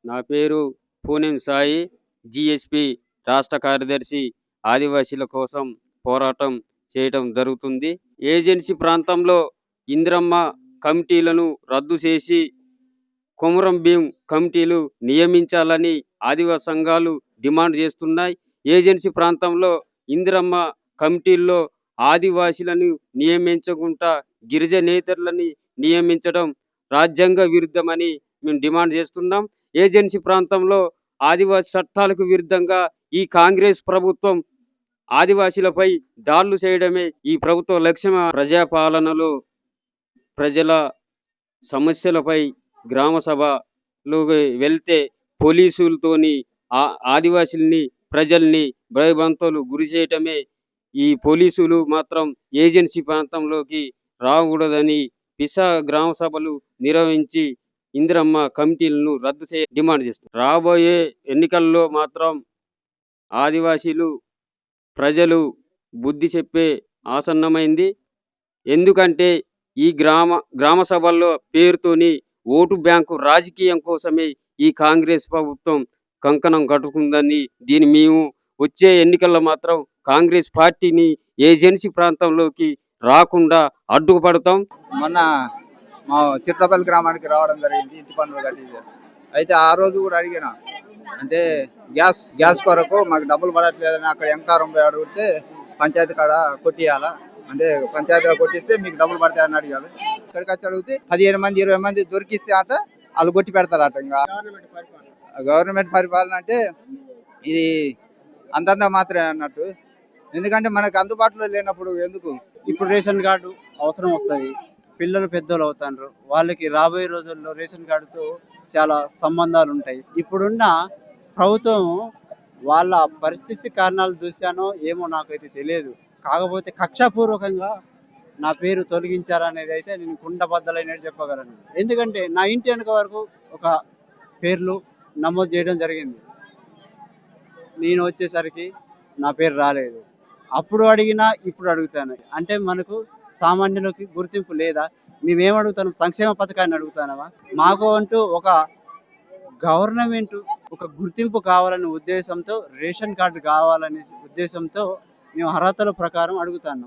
నా పేరు పూనెం సాయి, జీఎస్పీ రాష్ట్ర కార్యదర్శి. ఆదివాసీల కోసం పోరాటం చేయటం జరుగుతుంది. ఏజెన్సీ ప్రాంతంలో ఇందిరమ్మ కమిటీలను రద్దు చేసి కొమురం భీం కమిటీలు నియమించాలని ఆదివాసీ సంఘాలు డిమాండ్ చేస్తున్నాయి. ఏజెన్సీ ప్రాంతంలో ఇందిరమ్మ కమిటీల్లో ఆదివాసీలను నియమించకుండా గిరిజనేతరులని నియమించడం రాజ్యాంగ విరుద్ధమని మేము డిమాండ్ చేస్తున్నాం. ఏజెన్సీ ప్రాంతంలో ఆదివాసీ చట్టాలకు విరుద్ధంగా ఈ కాంగ్రెస్ ప్రభుత్వం ఆదివాసీలపై దాడులు చేయడమే ఈ ప్రభుత్వ లక్ష్యం. ప్రజాపాలనలో ప్రజల సమస్యలపై గ్రామ సభలు వెళ్తే పోలీసులతోని ఆదివాసీల్ని ప్రజల్ని భయభ్రాంతులు గురి చేయటమే. ఈ పోలీసులు మాత్రం ఏజెన్సీ ప్రాంతంలోకి రాకూడదని గ్రామ సభలు నిర్వహించి ఇందిరమ్మ కమిటీలను రద్దు డిమాండ్ చేస్తారు. రాబోయే ఎన్నికల్లో మాత్రం ఆదివాసీలు ప్రజలు బుద్ధి చెప్పే ఆసన్నమైంది. ఎందుకంటే ఈ గ్రామ సభల్లో పేరుతోని ఓటు బ్యాంకు రాజకీయం కోసమే ఈ కాంగ్రెస్ ప్రభుత్వం కంకణం కట్టుకుందని మేము వచ్చే ఎన్నికల్లో మాత్రం కాంగ్రెస్ పార్టీని ఏజెన్సీ ప్రాంతంలోకి రాకుండా అడ్డుపడతాం. మొన్న మా చిత్తపల్లి గ్రామానికి రావడం జరిగింది, ఇంటి పనులు కట్టించారు. అయితే ఆ రోజు కూడా అడిగిన, అంటే గ్యాస్ కొరకు మాకు డబ్బులు పడట్లేదని అక్కడ ఎంకారం పోయి అడిగితే పంచాయతీ కాడ కొట్టియాలా, అంటే పంచాయతీలో కొట్టిస్తే మీకు డబ్బులు పడతాయని అడిగారు. ఇక్కడికి వచ్చి అడిగితే 15 మంది 20 మంది దొరికిస్తే అట వాళ్ళు కొట్టి పెడతారట. ఇంకా గవర్నమెంట్ పరిపాలన అంటే ఇది అంతంత మాత్రమే అన్నట్టు. ఎందుకంటే మనకు అందుబాటులో లేనప్పుడు ఎందుకు. ఇప్పుడు రేషన్ కార్డు అవసరం వస్తుంది, పిల్లలు పెద్దోళ్ళు అవుతారు, వాళ్ళకి రాబోయే రోజుల్లో రేషన్ కార్డుతో చాలా సంబంధాలు ఉంటాయి. ఇప్పుడున్న ప్రభుత్వం వాళ్ళ పరిస్థితి కారణాలు చూశానో ఏమో నాకైతే తెలియదు. కాకపోతే కక్షాపూర్వకంగా నా పేరు తొలగించారనేది అయితే నేను కుండబద్దలైనట్టు చెప్పగలను. ఎందుకంటే నా ఇంటి వెనుక వరకు ఒక పేర్లు నమోదు చేయడం జరిగింది. నేను వచ్చేసరికి నా పేరు రాలేదు. అప్పుడు అడిగినా ఇప్పుడు అడుగుతాను. అంటే మనకు సామాన్యులకి గుర్తింపు లేదా? మేమేమడుగుతాం? సంక్షేమ పథకాన్ని అడుగుతానమా? మాకు అంటూ ఒక గవర్నమెంట్ ఒక గుర్తింపు కావాలనే ఉద్దేశంతో, రేషన్ కార్డు కావాలనే ఉద్దేశంతో మేము అర్హతల ప్రకారం అడుగుతాను.